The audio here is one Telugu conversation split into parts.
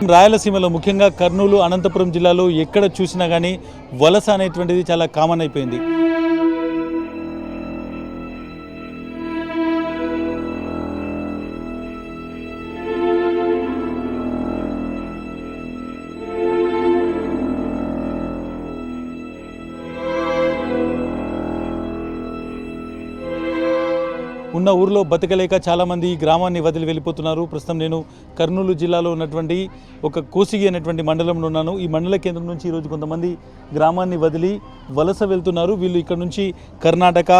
రాయలసీమలో ముఖ్యంగా కర్నూలు అనంతపురం జిల్లాలో ఎక్కడ చూసినా కానీ వలస అనేటువంటిది చాలా కామన్ అయిపోయింది. ఉన్న ఊర్లో బతకలేక చాలామంది ఈ గ్రామాన్ని వదిలి వెళ్ళిపోతున్నారు. ప్రస్తుతం నేను కర్నూలు జిల్లాలో ఉన్నటువంటి ఒక కోసిగి అనేటువంటి మండలంలో ఉన్నాను. ఈ మండల కేంద్రం నుంచి ఈరోజు కొంతమంది గ్రామాన్ని వదిలి వలస వెళ్తున్నారు. వీళ్ళు ఇక్కడ నుంచి కర్ణాటక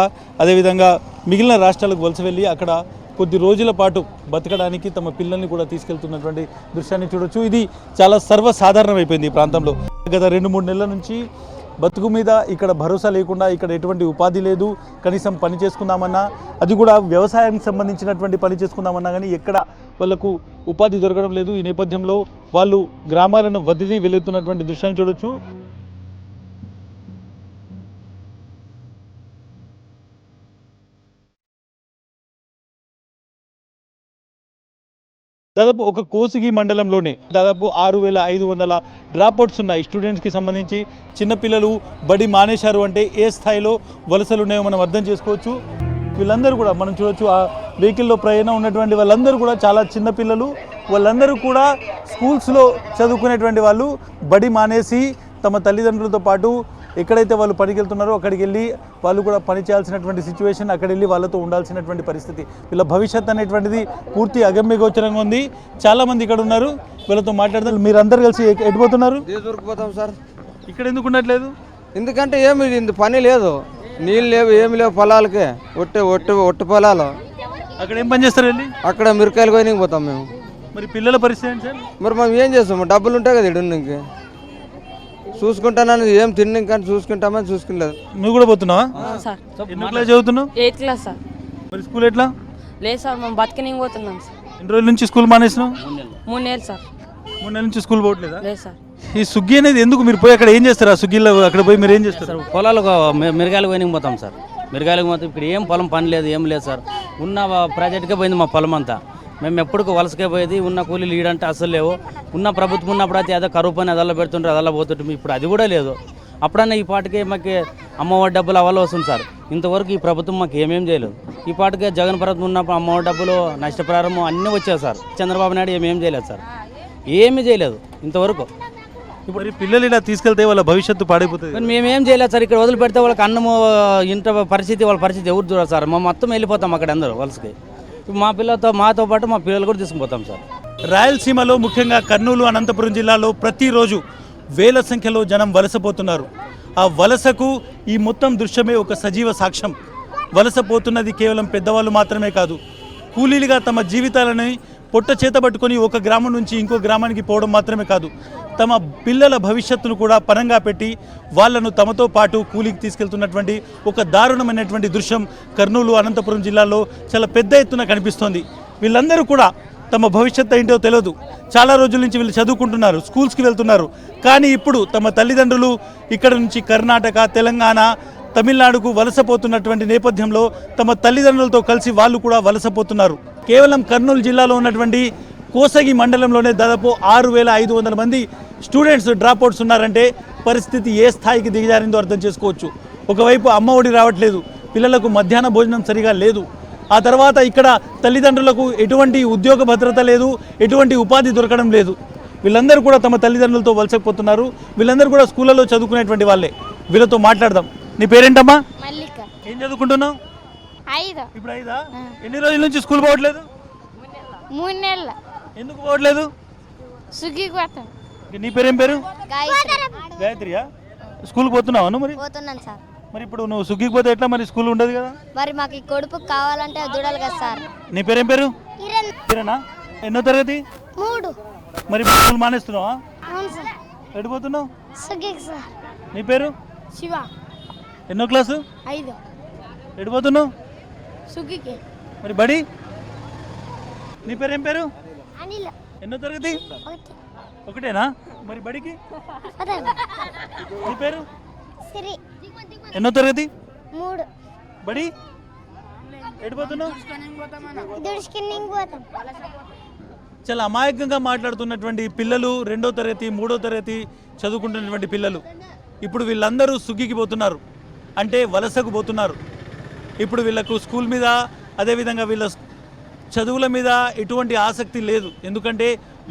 అదేవిధంగా మిగిలిన రాష్ట్రాలకు వలస వెళ్ళి అక్కడ కొద్ది రోజుల పాటు బతకడానికి తమ పిల్లల్ని కూడా తీసుకెళ్తున్నటువంటి దృశ్యాన్ని చూడొచ్చు. ఇది చాలా సర్వసాధారణమైపోయింది ఈ ప్రాంతంలో. గత 2-3 నెలల నుంచి బతుకు మీద ఇక్కడ భరోసా లేకుండా, ఇక్కడ ఎటువంటి ఉపాధి లేదు, కనీసం పని చేసుకుందామన్నా, అది కూడా వ్యవసాయానికి సంబంధించినటువంటి పని చేసుకుందామన్నా కానీ ఎక్కడ వాళ్ళకు ఉపాధి దొరకడం లేదు. ఈ నేపథ్యంలో వాళ్ళు గ్రామాలను వదిలి వెళుతున్నటువంటి దృశ్యాన్ని చూడొచ్చు. దాదాపు ఒక కోసిగి మండలంలోనే దాదాపు 6500 డ్రాప్అవుట్స్ ఉన్నాయి. స్టూడెంట్స్కి సంబంధించి చిన్నపిల్లలు బడి మానేశారు అంటే ఏ స్థాయిలో వలసలు ఉన్నాయో మనం అర్థం చేసుకోవచ్చు. వీళ్ళందరూ కూడా మనం చూడొచ్చు, ఆ వెహికల్లో ప్రయాణం ఉన్నటువంటి వాళ్ళందరూ కూడా చాలా చిన్నపిల్లలు. వాళ్ళందరూ కూడా స్కూల్స్లో చదువుకునేటువంటి వాళ్ళు బడి మానేసి తమ తల్లిదండ్రులతో పాటు ఎక్కడైతే వాళ్ళు పనికి వెళ్తున్నారో అక్కడికి వెళ్ళి వాళ్ళు కూడా పని చేయాల్సినటువంటి సిచ్యువేషన్, అక్కడ వెళ్ళి వాళ్ళతో ఉండాల్సినటువంటి పరిస్థితి. వీళ్ళ భవిష్యత్ అనేటువంటిది పూర్తి అగమ్యగోచరంగా ఉంది. చాలామంది ఇక్కడ ఉన్నారు, వీళ్ళతో మాట్లాడతారు. మీరు అందరు కలిసి ఎడిపోతున్నారు? దొరికిపోతాం సార్. ఇక్కడ ఎందుకు ఉండట్లేదు? ఎందుకంటే ఏమి పని లేదు, నీళ్ళు లేవు, ఏమి లేవు పొలాలకి. ఒట్టి పొలాలు. అక్కడ ఏం పని చేస్తారు వెళ్ళి? అక్కడ మిరకాయలు పోయినకి పోతాం మేము. మరి పిల్లల పరిస్థితి ఏంటి సార్? మరి మేము ఏం చేస్తాము? డబ్బులు ఉంటాయి కదా ఇడున్నకి. చూసుకుంటానని ఏం తిండి కానీ చూసుకుంటామని చూసుకులేదు. నువ్వు కూడా పోతున్నావా? ఎన్నో క్లాస్ చదువుతున్నావు? 8th class sir. మరి స్కూల్ ఎట్లా? లేదు సార్, మేము బతికిని పోతున్నాం సార్. ఎన్ని రోజుల నుంచి స్కూల్ మానేసినావు? 3 నెలలు సార్. 3 నెలల నుంచి స్కూల్ పోవట్లేదా? లేదు సార్. ఈ సుగ్గి అనేది ఎందుకు మీరు పోయి అక్కడ ఏం చేస్తారు? ఆ సుగ్గిలో అక్కడ పోయి మీరు ఏం చేస్తారు? పొలాలకు మిరగాయలు పోయినకి పోతాం సార్. మిరగాయలకు పోతాం. ఇక్కడ ఏం పొలం పని లేదు, ఏం లేదు సార్. ఉన్న ప్రాజెక్ట్కే పోయింది మా పొలం అంతా. మేము ఎప్పటికీ వలసకే పోయేది. ఉన్న కూలీలు ఈడంటే అసలు లేవు. ఉన్న ప్రభుత్వం ఉన్నప్పుడు అయితే ఏదో కరువు పని అదల్లా పెడుతుంటారు, అదల్లా పోతుంటాం. ఇప్పుడు అది కూడా లేదు. అప్పుడన్నా ఈ పాటికే మాకు అమ్మఒడి డబ్బులు అవల్ల వస్తుంది సార్. ఇంతవరకు ఈ ప్రభుత్వం మాకు ఏమేం చేయలేదు. ఈ పాటికే జగన్ ప్రభుత్వం ఉన్నప్పుడు అమ్మఒడి డబ్బులు, నష్టపరిహారం అన్నీ వచ్చాయి సార్. చంద్రబాబు నాయుడు ఏమేం చేయలేదు సార్, ఏమీ చేయలేదు ఇంతవరకు. ఇప్పుడు పిల్లలు ఇలా తీసుకెళ్తే వాళ్ళ భవిష్యత్తు పాడైపోతుంది. కానీ మేమేం చేయలేదు సార్. ఇక్కడ వదిలిపెడితే వాళ్ళకి అన్నము ఇంత పరిస్థితి, వాళ్ళ పరిస్థితి ఎవరు చూడాలి సార్. మా మొత్తం వెళ్ళిపోతాం అక్కడ అందరూ వలసకి. మా పిల్లలతో మాతో పాటు మా పిల్లలు కూడా తీసుకుపోతాం సార్. రాయలసీమలో ముఖ్యంగా కర్నూలు అనంతపురం జిల్లాలో ప్రతిరోజు వేల సంఖ్యలో జనం వలసపోతున్నారు. ఆ వలసకు ఈ మొత్తం దృశ్యమే ఒక సజీవ సాక్ష్యం. వలసపోతున్నది కేవలం పెద్దవాళ్ళు మాత్రమే కాదు, కూలీలుగా తమ జీవితాలని పొట్ట చేత పట్టుకొని ఒక గ్రామం నుంచి ఇంకో గ్రామానికి పోవడం మాత్రమే కాదు, తమ పిల్లల భవిష్యత్తును కూడా పరంగా పెట్టి వాళ్ళను తమతో పాటు కూలీకి తీసుకెళ్తున్నటువంటి ఒక దారుణమైనటువంటి దృశ్యం కర్నూలు అనంతపురం జిల్లాలో చాలా పెద్ద ఎత్తున కనిపిస్తోంది. వీళ్ళందరూ కూడా తమ భవిష్యత్తు ఏంటో తెలియదు. చాలా రోజుల నుంచి వీళ్ళు చదువుకుంటున్నారు, స్కూల్స్కి వెళ్తున్నారు. కానీ ఇప్పుడు తమ తల్లిదండ్రులు ఇక్కడ నుంచి కర్ణాటక, తెలంగాణ, తమిళనాడుకు వలసపోతున్నటువంటి నేపథ్యంలో తమ తల్లిదండ్రులతో కలిసి వాళ్ళు కూడా వలసపోతున్నారు. కేవలం కర్నూలు జిల్లాలో ఉన్నటువంటి కోసగి మండలంలోనే దాదాపు 6500 మంది స్టూడెంట్స్ డ్రాప్అవుట్స్ ఉన్నారంటే పరిస్థితి ఏ స్థాయికి దిగజారిందో అర్థం చేసుకోవచ్చు. ఒకవైపు అమ్మ ఒడి రావట్లేదు, పిల్లలకు మధ్యాహ్న భోజనం సరిగా లేదు. ఆ తర్వాత ఇక్కడ తల్లిదండ్రులకు ఎటువంటి ఉద్యోగ భద్రత లేదు, ఎటువంటి ఉపాధి దొరకడం లేదు. వీళ్ళందరూ కూడా తమ తల్లిదండ్రులతో వలసపోతున్నారు. వీళ్ళందరూ కూడా స్కూళ్ళలో చదువుకునేటువంటి వాళ్ళే. వీళ్ళతో మాట్లాడదాం. నీ పేరేంటమ్మా? మల్లిక. ఏం చదువుకుంటున్నావు? 5. ఇప్పుడు 5ఆ? ఎన్ని రోజుల నుంచి స్కూల్ పోవట్లేదు? 3 నెలలు. ఎందుకు పోవట్లేదు? సుగ్గి కోతం. నీ పేరేం పేరు? గాయత్రియా? స్కూల్కి పోతున్నావా నువ్వు? మరి పోతున్నాను సార్. మరి ఇప్పుడు నువ్వు సుగ్గికి పోతే ఎట్లా? మరి స్కూల్ ఉండదు కదా. మరి మాకు ఈ కొడుకు కావాలంటే దూడాలి కదా సార్. నీ పేరేం పేరు? కిరణా? ఎన్నో తరగతి? 3. మరి స్కూల్ మానేస్తున్నావా? అవును సార్. ఎడిపోతున్నావు? సుగ్గికి సార్. నీ పేరు? శివ. ఎన్నో క్లాసు? 5. ఎడిపోతున్నావు? సుగ్గికి. మరి బడి? నీ పేరేం పేరు? అనిల్. ఎన్నో తరగతి? ఒకటేనా? మరి బడికి? నీ పేరు? సిరి. ఎన్నో తరగతి? 3. బడి? ఎడిపోతున్నావు? దుడుచుకుని పోతాం. చాలా అమాయకంగా మాట్లాడుతున్నటువంటి పిల్లలు, 2వ తరగతి 3వ తరగతి చదువుకుంటున్నటువంటి పిల్లలు ఇప్పుడు వీళ్ళందరూ సుగ్గికి పోతున్నారు, అంటే వలసకు పోతున్నారు. ఇప్పుడు వీళ్ళకు స్కూల్ మీద అదేవిధంగా వీళ్ళ చదువుల మీద ఎటువంటి ఆసక్తి లేదు. ఎందుకంటే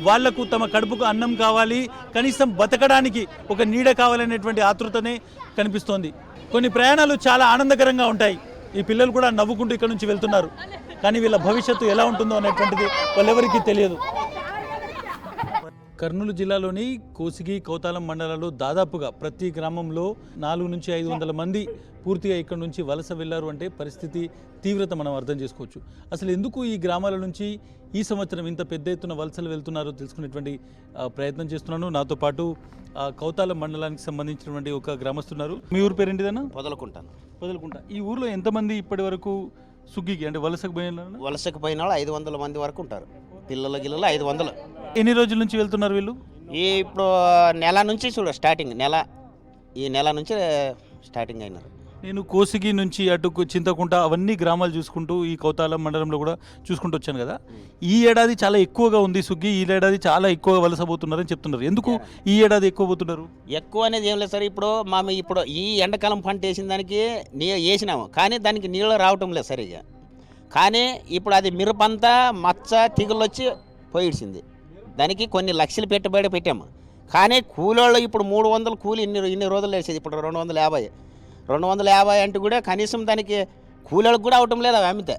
వాళ్లకు తమ కడుపుకు అన్నం కావాలి, కనీసం బతకడానికి ఒక నీడ కావాలనేటువంటి ఆతృతనే కనిపిస్తోంది. కొన్ని ప్రయాణాలు చాలా ఆనందకరంగా ఉంటాయి. ఈ పిల్లలు కూడా నవ్వుకుంటూ ఇక్కడ నుంచి వెళ్తున్నారు. కానీ వీళ్ళ భవిష్యత్తు ఎలా ఉంటుందో అనేటువంటిది వాళ్ళెవరికీ తెలియదు. కర్నూలు జిల్లాలోని కోసిగి, కౌతాలం మండలాల్లో దాదాపుగా ప్రతి గ్రామంలో 400 నుంచి 500 మంది పూర్తిగా ఇక్కడ నుంచి వలస వెళ్ళారు. అంటే పరిస్థితి తీవ్రత మనం అర్థం చేసుకోవచ్చు. అసలు ఎందుకు ఈ గ్రామాల నుంచి ఈ సంవత్సరం ఇంత పెద్ద ఎత్తున వలసలు వెళ్తున్నారో తెలుసుకునేటువంటి ప్రయత్నం చేస్తున్నాను. నాతో పాటు కౌతాలం మండలానికి సంబంధించినటువంటి ఒక గ్రామస్తున్నారు. మీ ఊరు పేరేంటిదన్నా? పొదలకుంట. ఈ ఊర్లో ఎంతమంది ఇప్పటి వరకు సుగ్గికి అంటే వలసకు పోయిన పోయిన వాళ్ళు 500 మంది వరకు ఉంటారు. పిల్లల 500. ఎన్ని రోజుల నుంచి వెళ్తున్నారు వీళ్ళు? ఇప్పుడు నెల నుంచి చూడ స్టార్టింగ్ ఈ నెల నుంచి స్టార్టింగ్ అయినారు. నేను కోసిగి నుంచి అటు చింతకుంట అవన్నీ గ్రామాలు చూసుకుంటూ ఈ కౌతాలం మండలంలో కూడా చూసుకుంటూ వచ్చాను కదా. ఈ ఏడాది చాలా ఎక్కువగా ఉంది సుగ్గి, ఈ ఏడాది చాలా ఎక్కువగా వలసపోతున్నారని చెప్తున్నారు. ఎందుకు ఈ ఏడాది ఎక్కువ పోతున్నారు? ఎక్కువ అనేది ఏం లేదు సార్. ఇప్పుడు ఈ ఎండాకాలం పంట వేసిన దానికి వేసినాము, కానీ దానికి నీళ్ళు రావటం లేదు సరిగా. కానీ ఇప్పుడు అది మిరపంతా మచ్చ తెగులు వచ్చి పోయిడ్చింది. దానికి కొన్ని లక్షలు పెట్టుబడి పెట్టాము. కానీ కూలోళ్ళు ఇప్పుడు 300 కూలి ఇన్ని రోజులు వేసేది, ఇప్పుడు 250 అంటే కూడా కనీసం దానికి కూలీలకు కూడా అవటం లేదు. అవి అమ్మితే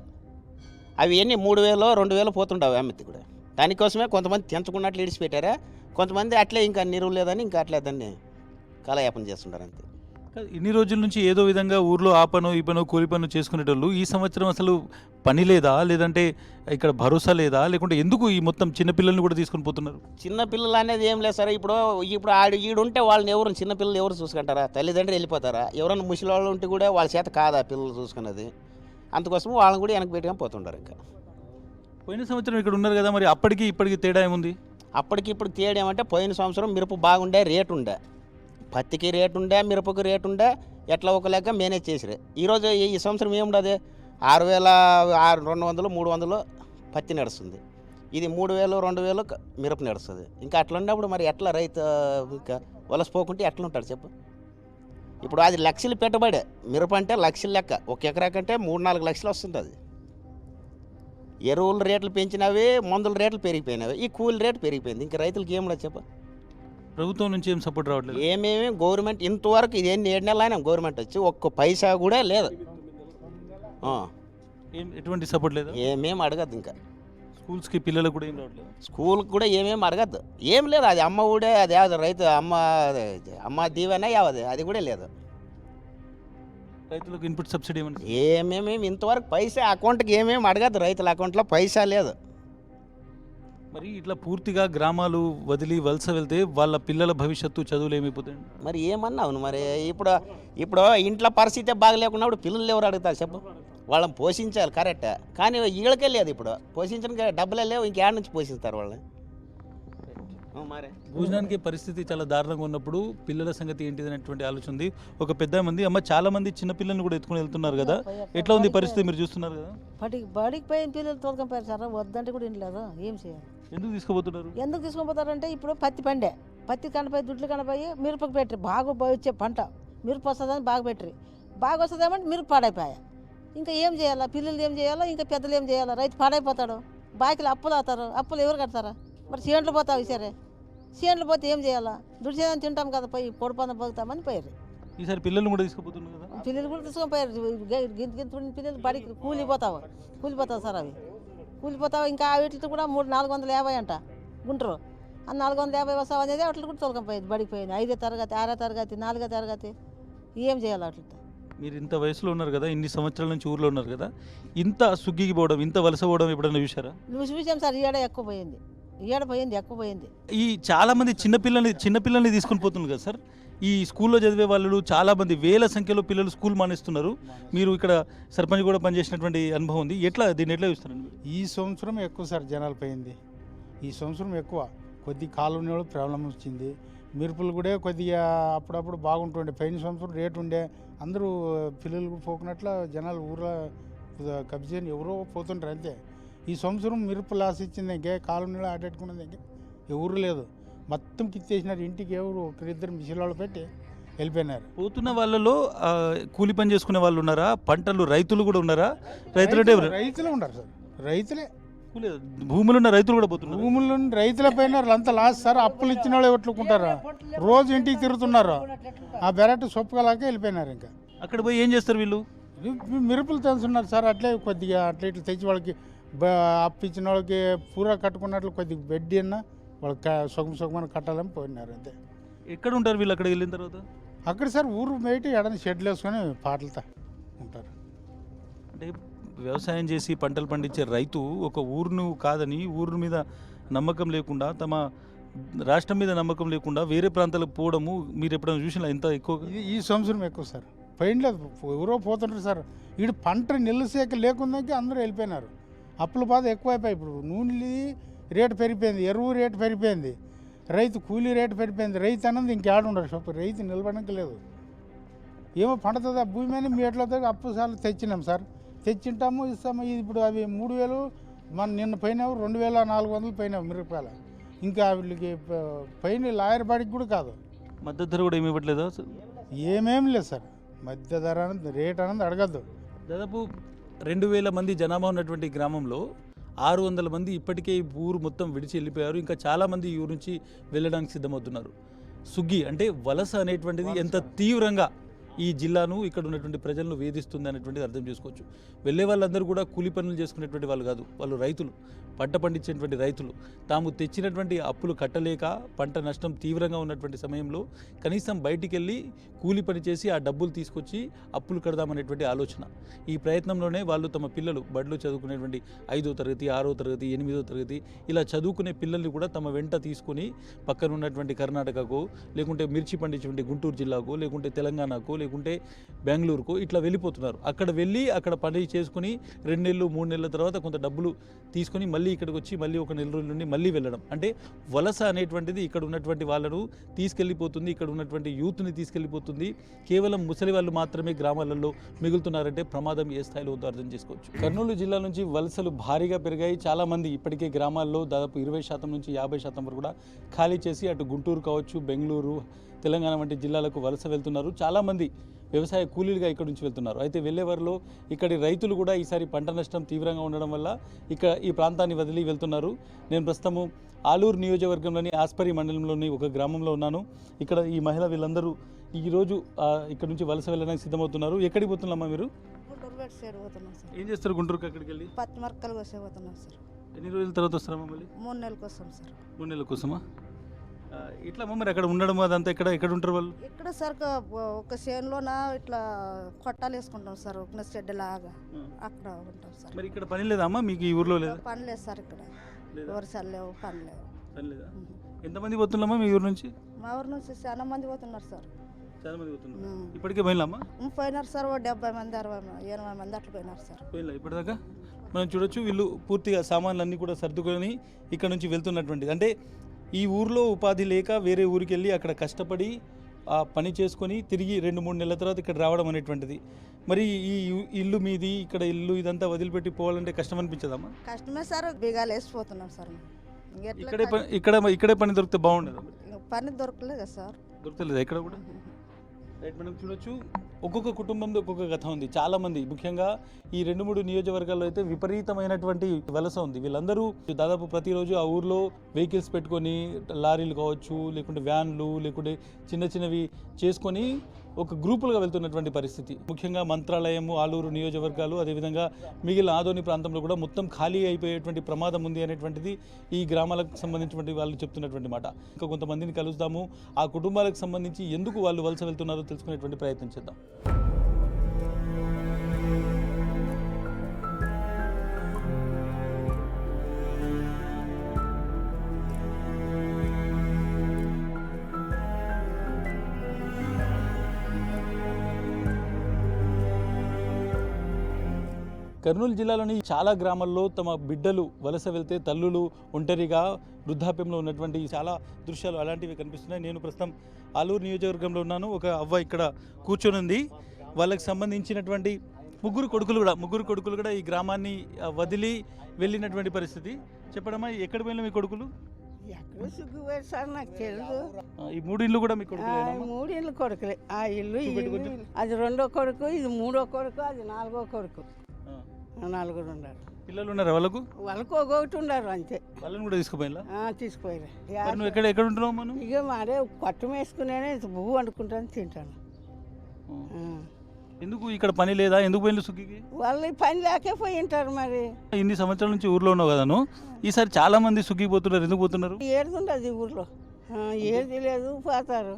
అవి ఎన్ని 3000 2000 పోతుండవు అమ్మితే కూడా. దానికోసమే కొంతమంది తెంచుకున్నట్లు ఇడిచిపెట్టారా, కొంతమంది అట్లే ఇంకా నిరువు లేదని ఇంకా అట్లే దాన్ని కాలయాపన చేస్తుంటారు అంతే. ఇన్ని రోజుల నుంచి ఏదో విధంగా ఊర్లో ఆ పను ఈ పను కూలి పను చేసుకునేటోళ్ళు ఈ సంవత్సరం అసలు పని లేదా, లేదంటే ఇక్కడ భరోసా లేదా, లేకుంటే ఎందుకు ఈ మొత్తం చిన్నపిల్లల్ని కూడా తీసుకొని పోతున్నారు? చిన్నపిల్లలు అనేది ఏం లేదు సార్. ఇప్పుడు ఈడుంటే వాళ్ళని చిన్నపిల్లలు ఎవరు చూసుకుంటారా? తల్లిదండ్రులు వెళ్ళిపోతారా? ఎవరైనా ముసలి వాళ్ళు ఉంటే కూడా వాళ్ళ చేత కాదా పిల్లలు చూసుకున్నది? అందుకోసం వాళ్ళని కూడా వెనక్కి పెట్టుకొని పోతుంటారు. ఇంకా పోయిన సంవత్సరం ఇక్కడ ఉన్నారు కదా, మరి అప్పటికి ఇప్పటికి తేడా ఏముంది? అప్పటికి ఇప్పుడు తేడా ఏమంటే పోయిన సంవత్సరం మిరప బాగుండే, రేటు ఉండే, పత్తికి రేటు ఉండే, మిరపకు రేటు ఉండే, ఎట్లా ఒక లెక్క మేనేజ్ చేసిరే. ఈరోజు ఈ సంవత్సరం ఏముండదు, 6200 300 పత్తి నడుస్తుంది. ఇది 3000 2000 మిరప నడుస్తుంది. ఇంకా అట్లా ఉన్నప్పుడు మరి ఎట్లా రైతు ఇంకా వలసపోకుంటే ఎట్లా ఉంటాడు చెప్పు? ఇప్పుడు అది లక్షలు పెట్టుబడే. మిరప అంటే లక్షల లెక్క, ఒక ఎకరా కంటే 3-4 లక్షలు వస్తుంటుంది. ఎరువుల రేట్లు పెంచినవి, మందుల రేట్లు పెరిగిపోయినవి, ఈ కూలి రేటు పెరిగిపోయింది. ఇంకా రైతులకి ఏముండదు చెప్పు? ప్రభుత్వం నుంచి ఏం సపోర్ట్ రావట్లేదు. ఏమేమి గవర్నమెంట్ ఇంతవరకు ఇది 7 నెలలు అయినా గవర్నమెంట్ వచ్చి ఒక్క పైసా కూడా లేదు. ఎటువంటి సపోర్ట్ లేదు, ఏమేమి అడగద్దు. ఇంకా స్కూల్స్కి పిల్లలకు కూడా ఏం రావట్లేదు, స్కూల్కి కూడా ఏమేమి అడగద్దు. ఏం లేదు. అది అమ్మ ఊడే, అది యావదు రైతు అమ్మ దీవెన యావది, అది కూడా లేదు. రైతులకు ఇన్పుట్ సబ్సిడీ ఏమేమి ఇంతవరకు పైసా అకౌంట్కి ఏమేమి అడగద్దు. రైతుల అకౌంట్లో పైసా లేదు. మరి ఇట్లా పూర్తిగా గ్రామాలు వదిలి వలస వెళ్తే వాళ్ళ పిల్లల భవిష్యత్తు చదువులు ఏమైపోతాయండి? మరి ఏమన్నావు మరి? ఇప్పుడు ఇంట్లో పరిస్థితి బాగలేకున్నప్పుడు పిల్లలు ఎవరు అడుగుతారు చెప్పు? వాళ్ళని పోషించాలి కరెక్ట్, కానీ వీళ్ళకే లేదు. ఇప్పుడు పోషించడానికి డబ్బులే లేవు, ఇంకేడ నుంచి పోషిస్తారు వాళ్ళని? మరి భోజనానికి పరిస్థితి చాలా దారుణంగా ఉన్నప్పుడు పిల్లల సంగతి ఏంటిది అనేటువంటి ఆలోచన ఉంది. ఒక పెద్ద మంది చాలా మంది చిన్న పిల్లల్ని కూడా ఎత్తుకుని వెళ్తున్నారు కదా, ఎట్లా ఉంది పరిస్థితి మీరు చూస్తున్నారు కదా? బడికి పోయిన పిల్లలు తోలుకొని సార్, వద్దంటే కూడా ఇంట్లేదు. ఏం చేయాలి? ఎందుకు తీసుకుపోతున్నారు? ఎందుకు తీసుకుపోతారంటే ఇప్పుడు పత్తి కనపోయి దుడ్లు కనపోయి మిరపకు పెట్టరు, బాగా వచ్చే పంట మిరప వస్తుందని బాగా పెట్టరు, బాగా వస్తుందేమంటే మిరప పాడైపోయా. ఇంకా ఏం చేయాలా? పిల్లలు ఏం చేయాలా? ఇంకా పెద్దలు ఏం చేయాలా? రైతు పాడైపోతాడు, బాకీలు అప్పులు అవుతారు, అప్పులు ఎవరు కడతారా? మరి చేనులు పోతావు సరే, చేనులు పోతే ఏం చేయాలా? దుడిచేదని తింటాం కదా, పోయి పొడిపంద పోతామని పోయారు. ఈసారి పిల్లలు కూడా తీసుకుపోతున్నారు కదా? పిల్లలు కూడా తీసుకొని పోయారు. పిల్లలు బడికి కూలిపోతావు సార్, అవి కూలిపోతావు. ఇంకా వీటితో కూడా 450 అంట గుంటరు. ఆ 450 వస్తావు అనేది వాటిని కూడా తొలకం పోయింది. బడికి పోయింది 5వ తరగతి 6వ తరగతి 4వ తరగతి. ఏం చేయాలి వాటితో? మీరు ఇంత వయసులో ఉన్నారు కదా, ఇన్ని సంవత్సరాల నుంచి ఊర్లో ఉన్నారు కదా, ఇంత సుగ్గికి పోవడం, ఇంత వలస పోవడం ఎప్పుడైనా చూసారా? చూసాం సార్. ఎక్కువ పోయింది. ఈ చాలా మంది చిన్నపిల్లల్ని తీసుకొని పోతున్నారు కదా సార్. ఈ స్కూల్లో చదివే వాళ్ళు చాలా మంది, వేల సంఖ్యలో పిల్లలు స్కూల్ మానేస్తున్నారు. మీరు ఇక్కడ సర్పంచ్ కూడా పనిచేసినటువంటి అనుభవం ఉంది, దీన్ని ఎట్లా చూస్తారండి? ఈ సంవత్సరం ఎక్కువ సార్ జనాలు పోయింది. ఈ సంవత్సరం ఎక్కువ కాలువ ప్రాబ్లం వచ్చింది. మిరపలు కూడా కొద్దిగా అప్పుడప్పుడు బాగుంటుండే. పోయిన సంవత్సరం రేటు ఉండే, అందరూ పిల్లలు పోకున్నట్ల జనాలు ఊర్లో కబ్జాని ఎవరో పోతుంటారు అంతే. ఈ సంవత్సరం మిరప లాస్ ఇచ్చింది ఇంకే కాలనీలో ఆటెట్టుకున్నది ఇంకే ఎవరు లేదు, మొత్తం కిత్తేసినారు. ఇంటికి ఎవరు ఒకరిద్దరు మిషన్లు పెట్టి వెళ్ళిపోయినారు. పోతున్న వాళ్ళలో కూలి పని చేసుకునే వాళ్ళు ఉన్నారా? పంటలు రైతులు కూడా ఉన్నారా? రైతులు అంటే ఎవరు? రైతులే ఉన్నారు సార్, రైతులే. భూములు ఉన్న రైతులు కూడా పోతున్నారు. భూములు రైతుల పైన అంతా లాస్ సార్. అప్పులు ఇచ్చిన వాళ్ళు ఎట్లుకుంటారా? రోజు ఇంటికి తిరుగుతున్నారు. ఆ బెరట్ సొప్పుకలాగా వెళ్ళిపోయినారు. ఇంకా అక్కడ పోయి ఏం చేస్తారు వీళ్ళు? మిరపలు తెలుసున్నారు సార్. అట్లే కొద్దిగా అట్లా ఇట్లా తెచ్చి వాళ్ళకి అప్పు ఇచ్చిన వాళ్ళకి పూరా కట్టుకున్నట్లు కొద్దిగా బెడ్డి అన్న వాళ్ళకి సుఖమని కట్టాలని పోయినారు అంతే. ఎక్కడ ఉంటారు వీళ్ళు అక్కడికి వెళ్ళిన తర్వాత? అక్కడ సార్ ఊరు బయట ఎడని షెడ్లు వేసుకొని పాటలతో ఉంటారు. అంటే వ్యవసాయం చేసి పంటలు పండించే రైతు ఒక ఊరును కాదని, ఊరు మీద నమ్మకం లేకుండా, తమ రాష్ట్రం మీద నమ్మకం లేకుండా వేరే ప్రాంతాలకు పోవడము మీరు ఎప్పుడైనా చూసినా? ఎంత ఎక్కువ ఈ సంవత్సరం ఎక్కువ సార్. పైన లేదు, ఎవరో పోతుంటారు సార్. ఈడు పంట నిల్లసేక లేకుందాకి అందరూ వెళ్ళిపోయినారు. అప్పుల బాధ ఎక్కువైపోయి ఇప్పుడు నూనె రేటు పెరిగిపోయింది, ఎరువు రేటు పెరిగిపోయింది, రైతు కూలీ రేటు పెరిగిపోయింది. రైతు అన్నది ఇంకేడ ఉండరు షాపు. రైతు నిలబడడానికి లేదు. ఏమో పండుతుంది ఆ భూమి మీద మీ ఎట్లా అప్పు సార్లు తెచ్చినాం సార్. తెచ్చింటాము ఇస్తాము. ఇది ఇప్పుడు అవి 3000 మన నిన్న పోయినావు 2400 పోయినావు మిరపకాయలు. ఇంకా వీళ్ళకి పైన లాయర్ బాడికి కూడా కాదు. మద్దతు ధర కూడా ఏమి ఇవ్వట్లేదా? ఏమేం లేదు సార్. మధ్య ధర అనేది రేట్ అనేది అడగద్దు. దాదాపు 2000 మంది జనాభా ఉన్నటువంటి గ్రామంలో 600 మంది ఇప్పటికే ఈ ఊరు మొత్తం విడిచి వెళ్ళిపోయారు. ఇంకా చాలామంది ఈ ఊరు నుంచి వెళ్ళడానికి సిద్ధమవుతున్నారు. సుగ్గి అంటే వలస అనేటువంటిది ఎంత తీవ్రంగా ఈ జిల్లాను, ఇక్కడ ఉన్నటువంటి ప్రజలను వేధిస్తుంది అనేటువంటిది అర్థం చేసుకోవచ్చు. వెళ్ళే వాళ్ళందరూ కూడా కూలి పనులు చేసుకునేటువంటి వాళ్ళు కాదు, వాళ్ళు రైతులు, పంట పండించేటువంటి రైతులు. తాము తెచ్చినటువంటి అప్పులు కట్టలేక పంట నష్టం తీవ్రంగా ఉన్నటువంటి సమయంలో కనీసం బయటికి వెళ్ళి కూలి పని చేసి ఆ డబ్బులు తీసుకొచ్చి అప్పులు కడదామనేటువంటి ఆలోచన. ఈ ప్రయత్నంలోనే వాళ్ళు తమ పిల్లలు బడిలో చదువుకునేటువంటి 5వ తరగతి, 6వ తరగతి, 8వ తరగతి ఇలా చదువుకునే పిల్లల్ని కూడా తమ వెంట తీసుకొని పక్కన ఉన్నటువంటి కర్ణాటకకు, లేకుంటే మిర్చి పండించేటువంటి గుంటూరు జిల్లాకు, లేకుంటే తెలంగాణకు, లేకుంటే బెంగళూరుకు ఇట్లా వెళ్ళిపోతున్నారు. అక్కడ వెళ్ళి అక్కడ పని చేసుకుని 2 నెలలు 3 నెలల తర్వాత కొంత డబ్బులు తీసుకొని మళ్ళీ ఇక్కడికి వచ్చి మళ్ళీ ఒక నెల రోజుల నుండి మళ్ళీ వెళ్ళడం. అంటే వలస అనేటువంటిది ఇక్కడ ఉన్నటువంటి వాళ్ళను తీసుకెళ్ళిపోతుంది, ఇక్కడ ఉన్నటువంటి యూత్ని తీసుకెళ్ళిపోతుంది. కేవలం ముసలి వాళ్ళు మాత్రమే గ్రామాలలో మిగులుతున్నారంటే ప్రమాదం ఏ స్థాయిలో ఉందో అర్థం చేసుకోవచ్చు. కర్నూలు జిల్లా నుంచి వలసలు భారీగా పెరిగాయి. చాలామంది ఇప్పటికే గ్రామాల్లో దాదాపు 20% నుంచి 50% వరకు కూడా ఖాళీ చేసి అటు గుంటూరు కావచ్చు, బెంగళూరు, తెలంగాణ వంటి జిల్లాలకు వలస వెళ్తున్నారు. చాలామంది వ్యవసాయ కూలీలుగా ఇక్కడ నుంచి వెళ్తున్నారు. అయితే వెళ్ళేవారిలో ఇక్కడి రైతులు కూడా ఈసారి పంట నష్టం తీవ్రంగా ఉండడం వల్ల ఇక్కడ ఈ ప్రాంతాన్ని వదిలి వెళ్తున్నారు. నేను ప్రస్తుతము ఆలూరు నియోజకవర్గంలోని ఆస్పరి మండలంలోని ఒక గ్రామంలో ఉన్నాను. ఇక్కడ ఈ మహిళ వీళ్ళందరూ ఈరోజు ఇక్కడ నుంచి వలస వెళ్ళడానికి సిద్ధమవుతున్నారు. ఎక్కడికి పోతున్నామా మీరు? ఏం చేస్తారు గుంటూరుకి? అక్కడికి వెళ్ళి పత్తి మరకలు కోసేపోతున్నాం సార్. ఎన్ని రోజుల తర్వాత వస్తారమ్మా మళ్ళీ? 3 నెలల కోసం సార్. 3 నెలల కోసమా? ఇట్లా మరి అక్కడ ఉండడం అదంతా ఎక్కడ ఉంటారు వాళ్ళు? ఇక్కడ సార్ ఒక చేనులోన ఇట్లా కొట్టాలు వేసుకుంటాం సార్, ఒక షెడ్ లాగా అక్కడ ఉంటాం సార్. మరి ఇక్కడ పని లేదా అమ్మా మీకు? ఈ ఊర్లో లేదా పని లేదు సార్. ఇక్కడ వర్షాలు లేవు, పని లేవు. పని లేదా? ఎంతమంది పోతున్నామా మీ ఊరు నుంచి? మా ఊరు నుంచి చాలా మంది పోతున్నారు సార్. చాలా మంది పోతున్నారు. ఇప్పటికే పోయినామా? పోయినారు సార్. 70 మంది 80 మంది అట్లా పోయినారు సార్. పోయినా ఇప్పటిదాకా మనం చూడొచ్చు. వీళ్ళు పూర్తిగా సామాన్లన్నీ కూడా సర్దుకొని ఇక్కడ నుంచి వెళ్తున్నటువంటిది. అంటే ఈ ఊర్లో ఉపాధి లేక వేరే ఊరికి వెళ్ళి అక్కడ కష్టపడి ఆ పని చేసుకొని తిరిగి 2-3 నెలల తర్వాత ఇక్కడ రావడం అనేటువంటిది. మరి ఈ ఇల్లు మీది, ఇక్కడ ఇల్లు ఇదంతా వదిలిపెట్టి పోవాలంటే కష్టం అనిపించదమ్మా? కష్టమే సార్. బిగాలు వేసిపోతున్నాం సార్. ఇక్కడే పని దొరికితే బాగుండదు. పని దొరకలేదు కదా సార్. దొరకలేదు ఇక్కడ కూడా. రైట్, మనం చూడొచ్చు ఒక్కొక్క కుటుంబంలో ఒక్కొక్క కథ ఉంది. చాలామంది ముఖ్యంగా ఈ 2-3 నియోజకవర్గాల్లో అయితే విపరీతమైనటువంటి వలస ఉంది. వీళ్ళందరూ దాదాపు ప్రతిరోజు ఆ ఊర్లో వెహికల్స్ పెట్టుకొని, లారీలు కావచ్చు, లేకుంటే వ్యాన్లు, లేకుంటే చిన్నవి చేసుకొని ఒక గ్రూపులుగా వెళ్తున్నటువంటి పరిస్థితి. ముఖ్యంగా మంత్రాలయము, ఆలూరు నియోజకవర్గాలు, అదేవిధంగా మిగిలిన ఆదోని ప్రాంతంలో కూడా మొత్తం ఖాళీ అయిపోయేటువంటి ప్రమాదం ఉంది అనేటువంటిది ఈ గ్రామాలకు సంబంధించినటువంటి వాళ్ళు చెప్తున్నటువంటి మాట. ఇంకా కొంతమందిని కలుస్తాము, ఆ కుటుంబాలకు సంబంధించి ఎందుకు వాళ్ళు వలస వెళ్తున్నారో తెలుసుకునేటువంటి ప్రయత్నం చేద్దాం. కర్నూలు జిల్లాలోని చాలా గ్రామాల్లో తమ బిడ్డలు వలస వెళ్తే తల్లులు ఒంటరిగా వృద్ధాప్యంలో ఉన్నటువంటి చాలా దృశ్యాలు అలాంటివి కనిపిస్తున్నాయి. నేను ప్రస్తుతం ఆలూరు నియోజకవర్గంలో ఉన్నాను. ఒక అవ్వ ఇక్కడ కూర్చొని ఉంది. వాళ్ళకి సంబంధించినటువంటి ముగ్గురు కొడుకులు కూడా ఈ గ్రామాన్ని వదిలి వెళ్ళినటువంటి పరిస్థితి. చెప్పడమ్మా, ఎక్కడ పోయిన మీ కొడుకులు? ఎక్కడో సిగ్గుపోయారు సార్, నాకు తెలియదు. ఈ 3 ఇళ్ళు కూడా మీ కొడుకులు? 3 ఇళ్ళు కొడుకులే. ఆ ఇల్లు ఈ ఇల్లు, అది 2వ కొడుకు, ఇది 3వ కొడుకు, అది 4వ కొడుకు. 4 ఉన్నారు. పిల్లలు ఉన్నారా వాళ్ళకు? వాళ్ళకు ఒకటి ఉన్నారు అంతే. వాళ్ళని కూడా తీసుకుపోయినా? తీసుకుపోయారు. నువ్వు ఎక్కడ ఉంటున్నావు మనం? ఇక మాడే కొట్టం వేసుకునే పువ్వు వండుకుంటాను, తింటాను. ఎందుకు ఇక్కడ పని లేదా? ఎందుకు పోయిన సుగ్గికి? వాళ్ళు పని లేకే పోయి ఉంటారు మరి. ఇన్ని సంవత్సరాల నుంచి ఊర్లో ఉన్నావు కదా నువ్వు, ఈసారి చాలా మంది సుగ్గికి పోతున్నారు. ఎందుకు పోతున్నారు? ఏడుండదు ఊర్లో, ఏది లేదు, పోతారు.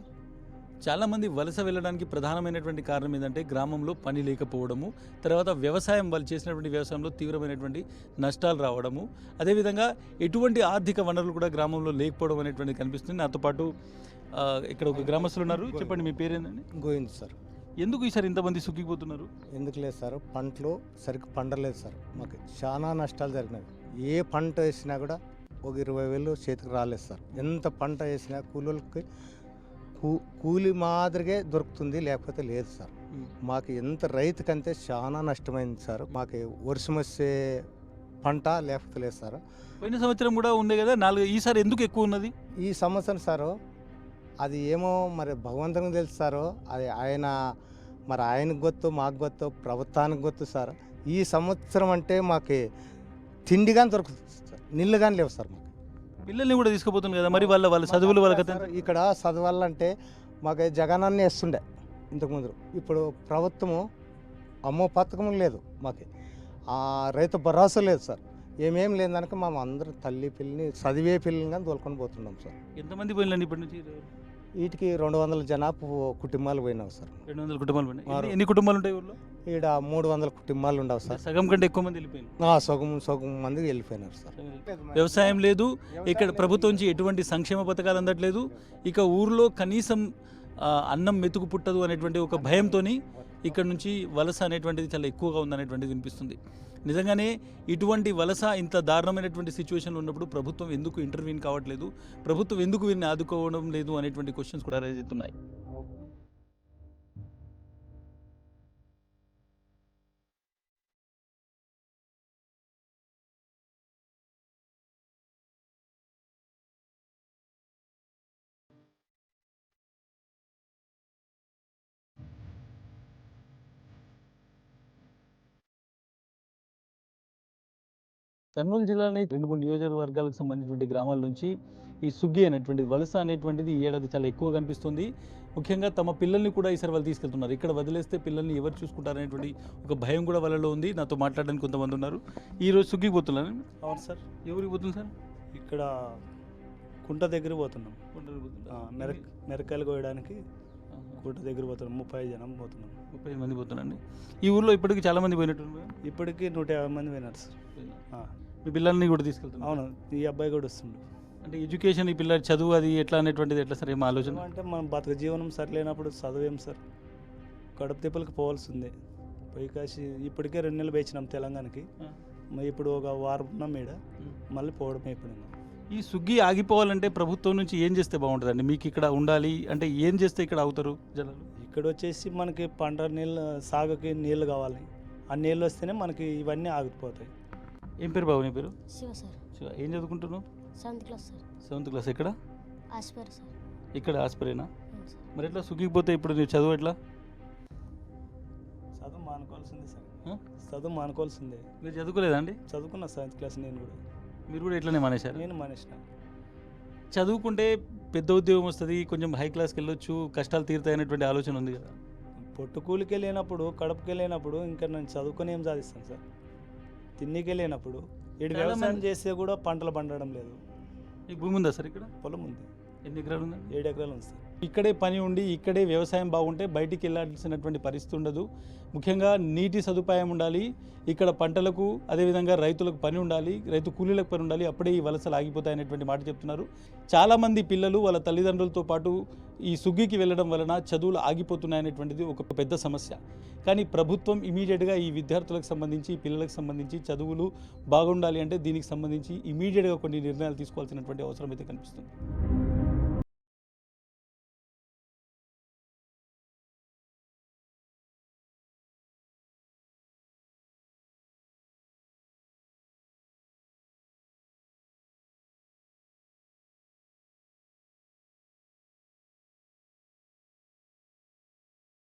చాలామంది వలస వెళ్ళడానికి ప్రధానమైనటువంటి కారణం ఏంటంటే గ్రామంలో పని లేకపోవడము, తర్వాత వ్యవసాయం, వాళ్ళు చేసినటువంటి వ్యవసాయంలో తీవ్రమైనటువంటి నష్టాలు రావడము, అదేవిధంగా ఎటువంటి ఆర్థిక వనరులు కూడా గ్రామంలో లేకపోవడం అనేటువంటి కనిపిస్తుంది. నాతో పాటు ఇక్కడ ఒక గ్రామస్తులు ఉన్నారు. చెప్పండి, మీ పేరేందండి? గోవింద్ సార్. ఎందుకు ఈసారి ఇంతమంది సుగ్గిపోతున్నారు? ఎందుకు లేదు సార్, పంటలు సరిగ్గా పండలేదు సార్. మాకు చాలా నష్టాలు జరిగినాయి. ఏ పంట వేసినా కూడా ఒక 20,000 చేతికి రాలేదు సార్. ఎంత పంట వేసినా కూలీలకి కూలి మాదిరిగా దొరుకుతుంది, లేకపోతే లేదు సార్. మాకు ఎంత రైతుకంటే చాలా నష్టమైంది సార్. మాకు వర్షం వచ్చే పంట లేకపోతే లేదు సార్. పోయిన సంవత్సరం కూడా ఉంది కదా 4, ఈసారి ఎందుకు ఎక్కువ ఉన్నది? ఈ సంవత్సరం సారు అది ఏమో మరి భగవంతునికి తెలుసు సారు. అది ఆయనకు గొత్తు, మాకు గొత్తు, ప్రభుత్వానికి గొత్తు సార్. ఈ సంవత్సరం అంటే మాకు తిండి కానీ దొరుకుతుంది సార్, నీళ్ళు కానీ లేవు సార్. మాకు పిల్లల్ని కూడా తీసుకుపోతుంది కదా, మరి వాళ్ళ చదువులు వాళ్ళకి ఇక్కడ చదవాలంటే మాకు జగనాన్ని వేస్తుండే ఇంతకుముందు. ఇప్పుడు ప్రభుత్వము అమ్మో పథకం లేదు, మాకు రైతు భరోసా లేదు సార్. ఏమేం లేదనక మేము అందరం తల్లి పిల్లని చదివే పిల్లల్ని కానీ తోలుకొని పోతున్నాం సార్. ఎంతమంది పోయినండి ఇప్పటి నుంచి? వీటికి 200 జనాభా కుటుంబాలు పోయినావు సార్. 200 కుటుంబాలు పోయినాయి. ఎన్ని కుటుంబాలు ఉంటాయి ఊళ్ళో? ఈడ 300 కుటుంబాలు ఉండవు సార్. సగం కంటే ఎక్కువ మంది వెళ్ళిపోయినారు. సగం మంది వెళ్ళిపోయినారు సార్. వ్యవసాయం లేదు, ఇక్కడ ప్రభుత్వం నుంచి ఎటువంటి సంక్షేమ పథకాలు అందట్లేదు. ఇక ఊర్లో కనీసం అన్నం మెతుకు పుట్టదు అనేటువంటి ఒక భయంతో ఇక్కడ నుంచి వలస అనేటువంటిది చాలా ఎక్కువగా ఉందనేటువంటిది వినిపిస్తుంది. నిజంగానే ఇటువంటి వలస ఇంత దారుణమైనటువంటి సిచ్యువేషన్లో ఉన్నప్పుడు ప్రభుత్వం ఎందుకు ఇంటర్వ్యూన్ కావట్లేదు, ప్రభుత్వం ఎందుకు వీరిని ఆదుకోవడం లేదు అనేటువంటి క్వశ్చన్స్ కూడా రైజ్ అవుతున్నాయి. కర్నూలు జిల్లాలోని 2-3 నియోజకవర్గాలకు సంబంధించినటువంటి గ్రామాల నుంచి ఈ సుగ్గి అనేటువంటి వలస అనేటువంటిది ఈ ఏడాది చాలా ఎక్కువ కనిపిస్తుంది. ముఖ్యంగా తమ పిల్లల్ని కూడా ఈసారి వాళ్ళు తీసుకెళ్తున్నారు. ఇక్కడ వదిలేస్తే పిల్లల్ని ఎవరు చూసుకుంటారనేటువంటి ఒక భయం కూడా వాళ్ళలో ఉంది. నాతో మాట్లాడడానికి కొంతమంది ఉన్నారు. ఈరోజు సుగ్గికి పోతున్నాను. అవును సార్. ఎవరికి పోతుంది సార్? ఇక్కడ కుంట దగ్గర పోతున్నాం. మిరకాయలు కోయడానికి కుంట దగ్గర పోతున్నాం. 30 జనం పోతున్నాం. 30 మంది పోతున్నాండి. ఈ ఊర్లో ఇప్పటికి చాలా మంది పోయినట్టు? ఇప్పటికి 150 మంది పోయినారు సార్. మీ పిల్లల్ని కూడా తీసుకెళ్తున్నాం? అవును, ఈ అబ్బాయి కూడా వస్తుండు. అంటే ఎడ్యుకేషన్, ఈ పిల్లల చదువు అది ఎట్లా అనేటువంటిది ఎట్లా సార్? ఏం ఆలోచన అంటే మనం బతుక జీవనం సరిలేనప్పుడు చదువేం సార్, కడుపు తిప్పలకి పోవాల్సిందే. పోయి కాసి ఇప్పటికే 2 నెలలు వేయించినాం తెలంగాణకి. ఇప్పుడు ఒక వారం ఉన్నాం ఈడ, మళ్ళీ పోవడమే. ఇప్పుడు ఈ సుగ్గి ఆగిపోవాలంటే ప్రభుత్వం నుంచి ఏం చేస్తే బాగుంటుందండి? మీకు ఇక్కడ ఉండాలి అంటే ఏం చేస్తే ఇక్కడ అవుతారు జనాలు? ఇక్కడ వచ్చేసి మనకి పంట నీళ్ళు, సాగుకి నీళ్ళు కావాలి. ఆ నీళ్ళు వస్తేనే మనకి ఇవన్నీ ఆగిపోతాయి. ఏం పేరు బాబు నీ పేరు? శివ సార్. శివ, ఏం చదువుకుంటున్నావు? 7th class sir. 7th class. ఎక్కడ? ఆస్పర్ సార్. ఇక్కడ ఆస్పరేనా? మరి ఎట్లా సుగ్గికి పోతే ఇప్పుడు నీ చదువు ఎట్లా? చదువు మానుకోవాల్సిందే సార్. చదువు మానుకోవాల్సిందే. మీరు చదువుకోలేదా అండి? చదువుకున్నా 7th క్లాస్ నేను కూడా. మీరు కూడా ఎట్లనే మానేశారు? నేను మానేసిన. చదువుకుంటే పెద్ద ఉద్యోగం వస్తుంది, కొంచెం హై క్లాస్కి వెళ్ళొచ్చు, కష్టాలు తీరుతాయనేటువంటి ఆలోచన ఉంది కదా. పొట్టుకూలికి వెళ్ళినప్పుడు, కడుపుకి వెళ్ళినప్పుడు ఇంకా నేను చదువుకొని ఏం సాధిస్తాను సార్? తిండికి వెళ్ళినప్పుడు ఇక్కడ వ్యవసాయం చేస్తే కూడా పంటలు పండడం లేదు. ఈ భూమి ఉందా సార్ ఇక్కడ? పొలం ఉంది. ఎన్ని ఎకరాలు ఉంది? 7 ఎకరాలు ఉంది సార్. ఇక్కడే పని ఉండి ఇక్కడే వ్యవసాయం బాగుంటే బయటికి వెళ్ళాల్సినటువంటి పరిస్థితి ఉండదు. ముఖ్యంగా నీటి సదుపాయం ఉండాలి, ఇక్కడ పంటలకు అదేవిధంగా రైతులకు పని ఉండాలి, రైతు కూలీలకు పని ఉండాలి, అప్పుడే ఈ వలసలు ఆగిపోతాయనేటువంటి మాట చెప్తున్నారు. చాలామంది పిల్లలు వాళ్ళ తల్లిదండ్రులతో పాటు ఈ సుగ్గికి వెళ్ళడం వలన చదువులు ఆగిపోతున్నాయనేటువంటిది ఒక పెద్ద సమస్య. కానీ ప్రభుత్వం ఇమీడియట్గా ఈ విద్యార్థులకు సంబంధించి, పిల్లలకు సంబంధించి చదువులు బాగుండాలి అంటే దీనికి సంబంధించి ఇమీడియట్గా కొన్ని నిర్ణయాలు తీసుకోవాల్సినటువంటి అవసరం అయితే కనిపిస్తుంది.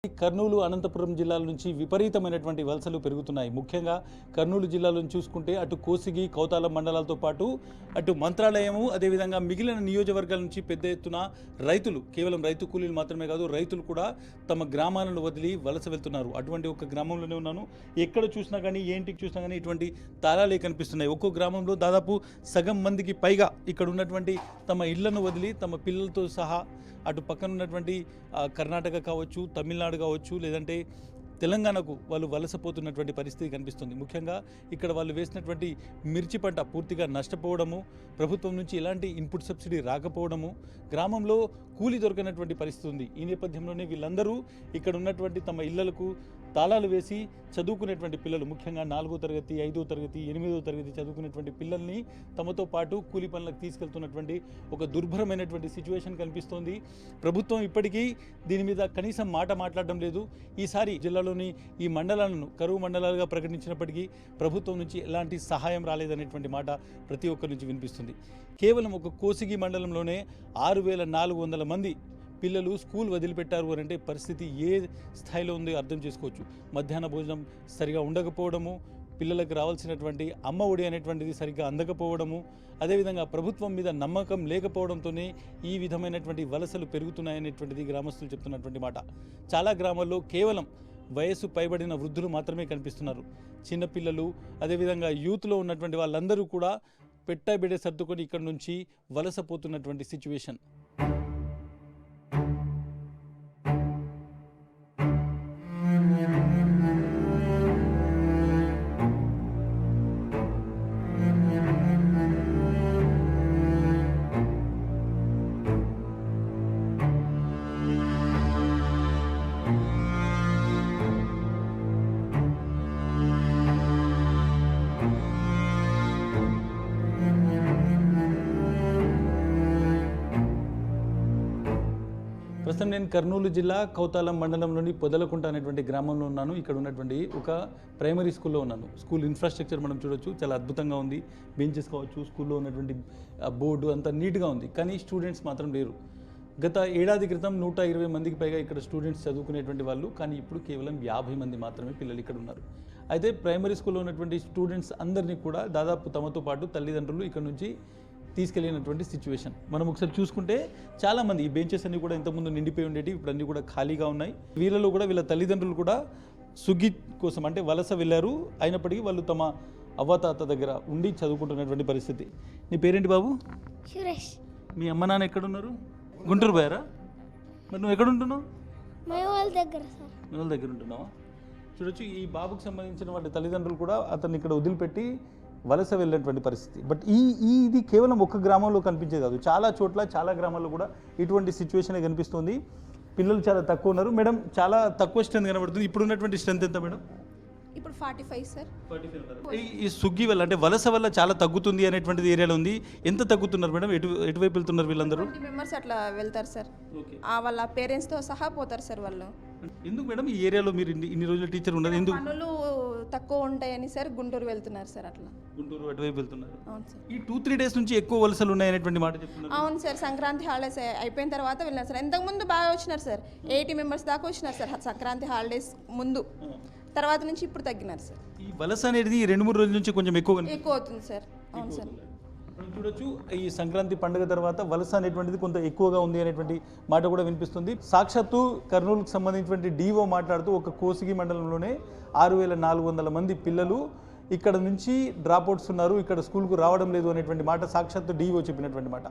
కర్నూలు, అనంతపురం జిల్లాల నుంచి విపరీతమైనటువంటి వలసలు పెరుగుతున్నాయి. ముఖ్యంగా కర్నూలు జిల్లాలను చూసుకుంటే అటు కోసిగి, కౌతాలం మండలాలతో పాటు అటు మంత్రాలయము, అదేవిధంగా మిగిలిన నియోజకవర్గాల నుంచి పెద్ద ఎత్తున రైతులు, కేవలం రైతు కూలీలు మాత్రమే కాదు, రైతులు కూడా తమ గ్రామాలను వదిలి వలస వెళ్తున్నారు. అటువంటి ఒక గ్రామంలోనే ఉన్నాను. ఎక్కడ చూసినా కానీ, ఏ ఇంటికి చూసినా కానీ ఇటువంటి తాళాలే కనిపిస్తున్నాయి. ఒక్కో గ్రామంలో దాదాపు సగం మందికి పైగా ఇక్కడ ఉన్నటువంటి తమ ఇళ్లను వదిలి తమ పిల్లలతో సహా అటు పక్కన ఉన్నటువంటి కర్ణాటక కావచ్చు, తమిళనాడు కావచ్చు, లేదంటే తెలంగాణకు వాళ్ళు వలసపోతున్నటువంటి పరిస్థితి కనిపిస్తుంది. ముఖ్యంగా ఇక్కడ వాళ్ళు వేసినటువంటి మిర్చి పంట పూర్తిగా నష్టపోవడము, ప్రభుత్వం నుంచి ఎలాంటి ఇన్పుట్ సబ్సిడీ రాకపోవడము, గ్రామంలో కూలి దొరకనటువంటి పరిస్థితి ఉంది. ఈ నేపథ్యంలోనే వీళ్ళందరూ ఇక్కడ ఉన్నటువంటి తమ ఇళ్లకు తాళాలు వేసి చదువుకునేటువంటి పిల్లలు, ముఖ్యంగా 4వ తరగతి, 5వ తరగతి, 8వ తరగతి చదువుకునేటువంటి పిల్లల్ని తమతో పాటు కూలి పనులకు తీసుకెళ్తున్నటువంటి ఒక దుర్భరమైనటువంటి సిచ్యువేషన్ కనిపిస్తోంది. ప్రభుత్వం ఇప్పటికీ దీని మీద కనీసం మాట మాట్లాడడం లేదు. ఈసారి జిల్లాలోని ఈ మండలాలను కరువు మండలాలుగా ప్రకటించినప్పటికీ ప్రభుత్వం నుంచి ఎలాంటి సహాయం రాలేదనేటువంటి మాట ప్రతి ఒక్కరి నుంచి వినిపిస్తుంది. కేవలం ఒక కోసిగి మండలంలోనే 6,400 మంది పిల్లలు స్కూల్ వదిలిపెట్టారు అని అంటే పరిస్థితి ఏ స్థాయిలో ఉందో అర్థం చేసుకోవచ్చు. మధ్యాహ్న భోజనం సరిగా ఉండకపోవడము, పిల్లలకు రావాల్సినటువంటి అమ్మ ఒడి అనేటువంటిది సరిగ్గా అందకపోవడము, అదేవిధంగా ప్రభుత్వం మీద నమ్మకం లేకపోవడంతోనే ఈ విధమైనటువంటి వలసలు పెరుగుతున్నాయనేటువంటిది గ్రామస్తులు చెప్తున్నటువంటి మాట. చాలా గ్రామాల్లో కేవలం వయస్సు పైబడిన వృద్ధులు మాత్రమే కనిపిస్తున్నారు. చిన్నపిల్లలు, అదేవిధంగా యూత్లో ఉన్నటువంటి వాళ్ళందరూ కూడా పెట్టబిడే సర్దుకొని ఇక్కడ నుంచి వలసపోతున్నటువంటి సిచ్యువేషన్. ప్రస్తుతం నేను కర్నూలు జిల్లా కౌతాలం మండలంలోని పొదలకుంట అనేటువంటి గ్రామంలో ఉన్నాను. ఇక్కడ ఉన్నటువంటి ఒక ప్రైమరీ స్కూల్లో ఉన్నాను. స్కూల్ ఇన్ఫ్రాస్ట్రక్చర్ మనం చూడొచ్చు, చాలా అద్భుతంగా ఉంది. బెంచెస్ కావచ్చు, స్కూల్లో ఉన్నటువంటి బోర్డు అంతా నీట్గా ఉంది. కానీ స్టూడెంట్స్ మాత్రం లేరు. గత ఏడాది క్రితం 120 మందికి పైగా ఇక్కడ స్టూడెంట్స్ చదువుకునేటువంటి వాళ్ళు, కానీ ఇప్పుడు కేవలం 50 మంది మాత్రమే పిల్లలు ఇక్కడ ఉన్నారు. అయితే ప్రైమరీ స్కూల్లో ఉన్నటువంటి స్టూడెంట్స్ అందరినీ కూడా దాదాపు తమతో పాటు తల్లిదండ్రులు ఇక్కడ నుంచి తీసుకెళ్ళినటువంటి సిచ్యువేషన్ మనం ఒకసారి చూసుకుంటే చాలామంది ఈ బెంచెస్ అన్నీ కూడా ఇంతకుముందు నిండిపోయి ఉండేవి, ఇప్పుడు అన్నీ కూడా ఖాళీగా ఉన్నాయి. వీళ్ళలో కూడా వీళ్ళ తల్లిదండ్రులు కూడా సుగ్గి కోసం అంటే వలస వెళ్ళారు. అయినప్పటికీ వాళ్ళు తమ అవ్వతాత దగ్గర ఉండి చదువుకుంటున్నటువంటి పరిస్థితి. నీ పేరేంటి బాబు? సురేష్. మీ అమ్మ నాన్న ఎక్కడున్నారు? గుంటూరు పోయారా? మరి నువ్వు ఎక్కడ ఉంటున్నావు? మా వాళ్ళ దగ్గర సార్. మీ వాళ్ళ దగ్గర ఉంటున్నావా? చూడొచ్చు, ఈ బాబుకు సంబంధించిన వాళ్ళ తల్లిదండ్రులు కూడా అతన్ని ఇక్కడ వదిలిపెట్టి వలస వెళ్ళినటువంటి పరిస్థితి. బట్ ఇది కేవలం ఒక్క గ్రామంలో కనిపించేది కాదు, చాలా చోట్ల చాలా గ్రామాల్లో కూడా ఇటువంటి సిచ్యువేషన్ కనిపిస్తుంది. పిల్లలు చాలా తక్కువ ఉన్నారు. మేడం, చాలా తక్కువ స్ట్రెంత్ కనబడుతుంది. ఇప్పుడు ఉన్నటువంటి స్ట్రెంత్ ఎంత మేడం? ఇప్పుడు 45 సార్. 45. ఈ స్విగ్గీ వల్ల అంటే వలస వల్ల చాలా తగ్గుతుంది అనేటువంటిది ఏరియాలో ఉంది. ఎంత తగ్గుతున్నారు మేడం? ఎటువైపు వెళ్తున్నారు వీళ్ళందరూ? 20 మెంబర్స్ అట్లా వెళ్తారు సార్. వాళ్ళ పేరెంట్స్తో సహా పోతారు సార్ వాళ్ళు. ఎందుకు మేడం ఈ ఏరియాలో మీరు ఇన్ని రోజులు టీచర్ ఉండదు? ఎందుకు? పనులు తక్కువ ఉంటాయని సార్ గుంటూరు వెళ్తున్నారు సార్. అట్లా గుంటూరు అటువైపు వెళ్తున్నారు. అవును సార్. ఈ 2-3 డేస్ నుంచి ఎక్కువ వలసలు ఉన్నాయనేటువంటి మాట చెప్తున్నారు. అవును సార్, సంక్రాంతి హాలిడేస్ అయిపోయిన తర్వాత వెళ్ళినారు సార్. ఇంతకుముందు బాగా వచ్చినారు సార్, 80 మెంబర్స్ దాకా వచ్చినారు సార్ సంక్రాంతి హాలిడేస్ ముందు. తర్వాత నుంచి ఇప్పుడు తగ్గినారు సార్. ఈ వలస అనేది 2-3 రోజుల నుంచి కొంచెం ఎక్కువ అవుతుంది సార్. అవును సార్. మనం చూడొచ్చు, ఈ సంక్రాంతి పండుగ తర్వాత వలస అనేటువంటిది కొంత ఎక్కువగా ఉంది అనేటువంటి మాట కూడా వినిపిస్తుంది. సాక్షాత్తు కర్నూలుకు సంబంధించినటువంటి డిఓ మాట్లాడుతూ ఒక కోసిగి మండలంలోనే 6,400 మంది పిల్లలు ఇక్కడ నుంచి డ్రాప్అవుట్స్ ఉన్నారు, ఇక్కడ స్కూల్కు రావడం లేదు అనేటువంటి మాట సాక్షాత్తు డిఓ చెప్పినటువంటి మాట.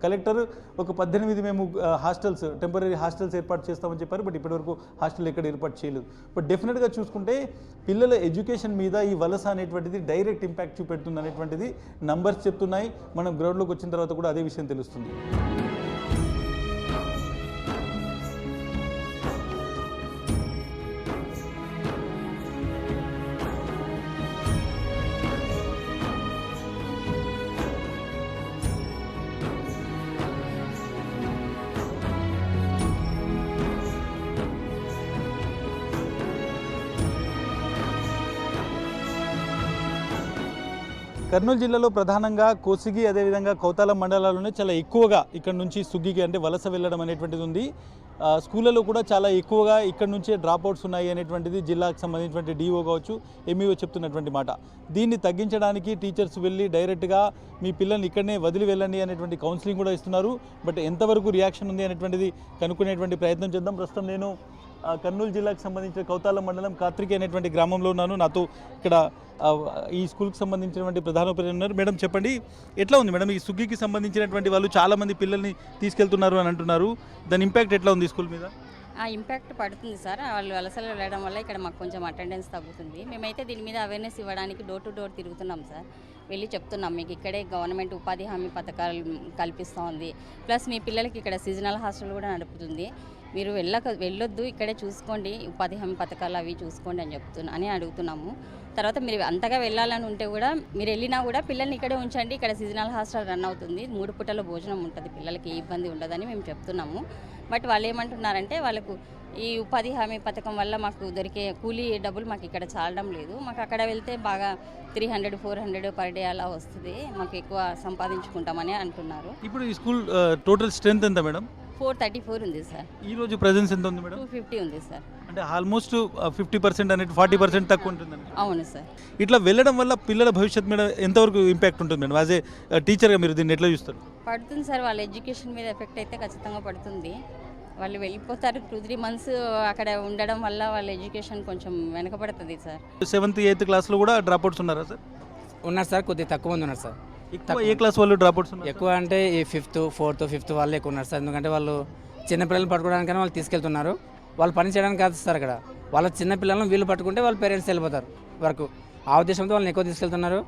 కలెక్టర్ ఒక 18 మేము హాస్టల్స్, టెంపరీ హాస్టల్స్ ఏర్పాటు చేస్తామని చెప్పారు. బట్ ఇప్పటివరకు హాస్టల్ ఎక్కడ ఏర్పాటు చేయలేదు. బట్ డెఫినెట్గా చూసుకుంటే పిల్లల ఎడ్యుకేషన్ మీద ఈ వలస అనేటువంటిది డైరెక్ట్ ఇంపాక్ట్ చూపెడుతుంది అనేటువంటిది నంబర్స్ చెప్తున్నాయి. మనం గ్రౌండ్లోకి వచ్చిన తర్వాత కూడా అదే విషయం తెలుస్తుంది. కర్నూలు జిల్లాలో ప్రధానంగా కోసిగి అదేవిధంగా కౌతాలం మండలాల్లోనే చాలా ఎక్కువగా ఇక్కడ నుంచి సుగ్గికి అంటే వలస వెళ్ళడం అనేటువంటిది ఉంది. స్కూళ్ళలో కూడా చాలా ఎక్కువగా ఇక్కడ నుంచే డ్రాప్అవుట్స్ ఉన్నాయి అనేటువంటిది జిల్లాకు సంబంధించినటువంటి డిఓ కావచ్చు, ఎంఈఓ చెప్తున్నటువంటి మాట. దీన్ని తగ్గించడానికి టీచర్స్ వెళ్ళి డైరెక్ట్గా మీ పిల్లల్ని ఇక్కడనే వదిలి వెళ్ళండి అనేటువంటి కౌన్సిలింగ్ కూడా ఇస్తున్నారు. బట్ ఎంతవరకు రియాక్షన్ ఉంది అనేటువంటిది కనుక్కునేటువంటి ప్రయత్నం చేద్దాం. ప్రస్తుతం నేను కర్నూలు జిల్లాకు సంబంధించిన కౌతాలం మండలం కాత్రికి అనేటువంటి గ్రామంలో ఉన్నాను. నాతో ఇక్కడ ఈ స్కూల్కి సంబంధించినటువంటి ప్రధానోపాధ్యాయులు ఉన్నారు. మేడం చెప్పండి, ఎట్లా ఉంది మేడం ఈ సుగ్గికి సంబంధించినటువంటి వాళ్ళు చాలామంది పిల్లల్ని తీసుకెళ్తున్నారు అని అంటున్నారు. దాని ఇంపాక్ట్ ఎట్లా ఉంది స్కూల్ మీద? ఆ ఇంపాక్ట్ పడుతుంది సార్. వాళ్ళు వలసలు వెళ్ళడం వల్ల ఇక్కడ మాకు కొంచెం అటెండెన్స్ తగ్గుతుంది. మేమైతే దీని మీద అవేర్నెస్ ఇవ్వడానికి డోర్ టు డోర్ తిరుగుతున్నాం సార్. వెళ్ళి చెప్తున్నాం, మీకు ఇక్కడే గవర్నమెంట్ ఉపాధి హామీ పథకాలు కల్పిస్తూ ఉంది, ప్లస్ మీ పిల్లలకి ఇక్కడ సీజనల్ హాస్టల్ కూడా నడుపుతుంది, మీరు వెళ్ళొద్దు, ఇక్కడే చూసుకోండి, ఉపాధి హామీ పథకాలు అవి చూసుకోండి అని అడుగుతున్నాము. తర్వాత మీరు అంతగా వెళ్ళాలని ఉంటే కూడా మీరు వెళ్ళినా కూడా పిల్లల్ని ఇక్కడే ఉంచండి, ఇక్కడ సీజనల్ హాస్టల్ రన్ అవుతుంది, 3 పూటల భోజనం ఉంటుంది, పిల్లలకి ఏ ఇబ్బంది ఉండదని మేము చెప్తున్నాము. బట్ వాళ్ళు ఏమంటున్నారంటే వాళ్ళకు ఈ ఉపాధి హామీ పథకం వల్ల మాకు దొరికే కూలీ డబ్బులు మాకు ఇక్కడ చాలడం లేదు, మాకు అక్కడ వెళ్తే బాగా 300-400 పర్ డే అలా వస్తుంది, మాకు ఎక్కువ సంపాదించుకుంటామని అంటున్నారు. ఇప్పుడు ఈ స్కూల్ టోటల్ స్ట్రెంత్ ఎంత మేడం? 434 ఉంది సార్. ఈ రోజు ప్రెజెన్స్ ఎంత ఉంది మేడం? 250 ఉంది సార్. అంటే ఆల్మోస్ట్ 50% అనేది 40% తక్కువ ఉంటుందండి. అవును సార్. ఇట్లా వెళ్ళడం వల్ల పిల్లల భవిష్యత్తు మీద ఎంతవరకు ఇంపాక్ట్ ఉంటుంది మేడం? యాజ్ ఏ టీచర్గా మీరు దీన్ని ఎట్లా చూస్తారు? పడుతుంది సార్, వాళ్ళ ఎడ్యుకేషన్ మీద ఎఫెక్ట్ అయితే ఖచ్చితంగా పడుతుంది. వాళ్ళు వెళ్ళిపోతారు, 2-3 months అక్కడ ఉండడం వల్ల వాళ్ళ ఎడ్యుకేషన్ కొంచెం వెనకబడుతుంది సార్. 7th, 8th క్లాస్లో కూడా డ్రాప్అవుట్స్ ఉన్నారా సార్? ఉన్నారు సార్, కొద్దిగా తక్కువ మంది ఉన్నారు సార్. ఎక్కువ ఏ క్లాస్ వాళ్ళు డ్రాప్అవుట్స్ ఉన్నారు? ఎక్కువ అంటే ఈ 5th, 4th, 5th వాళ్ళు ఎక్కువ ఉన్నారు సార్. ఎందుకంటే వాళ్ళు చిన్నపిల్లలు పట్టుకోవడానికైనా వాళ్ళు తీసుకెళ్తున్నారు, వాళ్ళు పని చేయడానికి కాదు సార్. అక్కడ వాళ్ళ చిన్నపిల్లలను వీళ్ళు పట్టుకుంటే వాళ్ళ పేరెంట్స్ వెళ్ళిపోతారు వరకు, ఆ ఉద్దేశంతో వాళ్ళని ఎక్కువ తీసుకెళ్తున్నారు.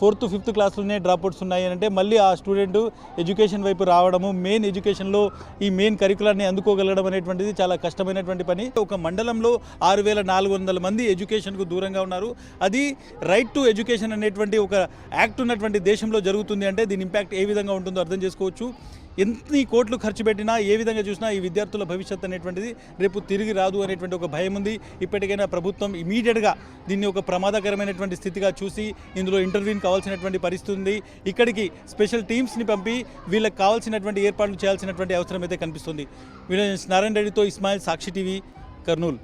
4th, 5th క్లాస్లోనే డ్రాప్అవుట్స్ ఉన్నాయి అంటే మళ్ళీ ఆ స్టూడెంట్ ఎడ్యుకేషన్ వైపు రావడము, మెయిన్ ఎడ్యుకేషన్లో ఈ మెయిన్ కరికులాన్ని అందుకోగలగడం అనేటువంటిది చాలా కష్టమైనటువంటి పని. ఒక మండలంలో 6400 మంది ఎడ్యుకేషన్కు దూరంగా ఉన్నారు. అది రైట్ టు ఎడ్యుకేషన్ అనేటువంటి ఒక యాక్ట్ ఉన్నటువంటి దేశంలో జరుగుతుంది అంటే దీని ఇంపాక్ట్ ఏ విధంగా ఉంటుందో అర్థం చేసుకోవచ్చు. ఎన్ని కోట్లు ఖర్చు పెట్టినా ఏ విధంగా చూసినా ఈ విద్యార్థుల భవిష్యత్తు అనేటువంటిది రేపు తిరిగి రాదు అనేటువంటి ఒక భయం ఉంది. ఇప్పటికైనా ప్రభుత్వం ఇమీడియట్గా దీన్ని ఒక ప్రమాదకరమైనటువంటి స్థితిగా చూసి ఇందులో ఇంటర్వ్యూని కావాల్సినటువంటి పరిస్థితి ఉంది. ఇక్కడికి స్పెషల్ టీమ్స్ని పంపి వీళ్ళకి కావాల్సినటువంటి ఏర్పాట్లు చేయాల్సినటువంటి అవసరం అయితే కనిపిస్తుంది. వీడియో నారాయణ రెడ్డితో ఇస్మాయిల్, సాక్షి టీవీ, కర్నూలు.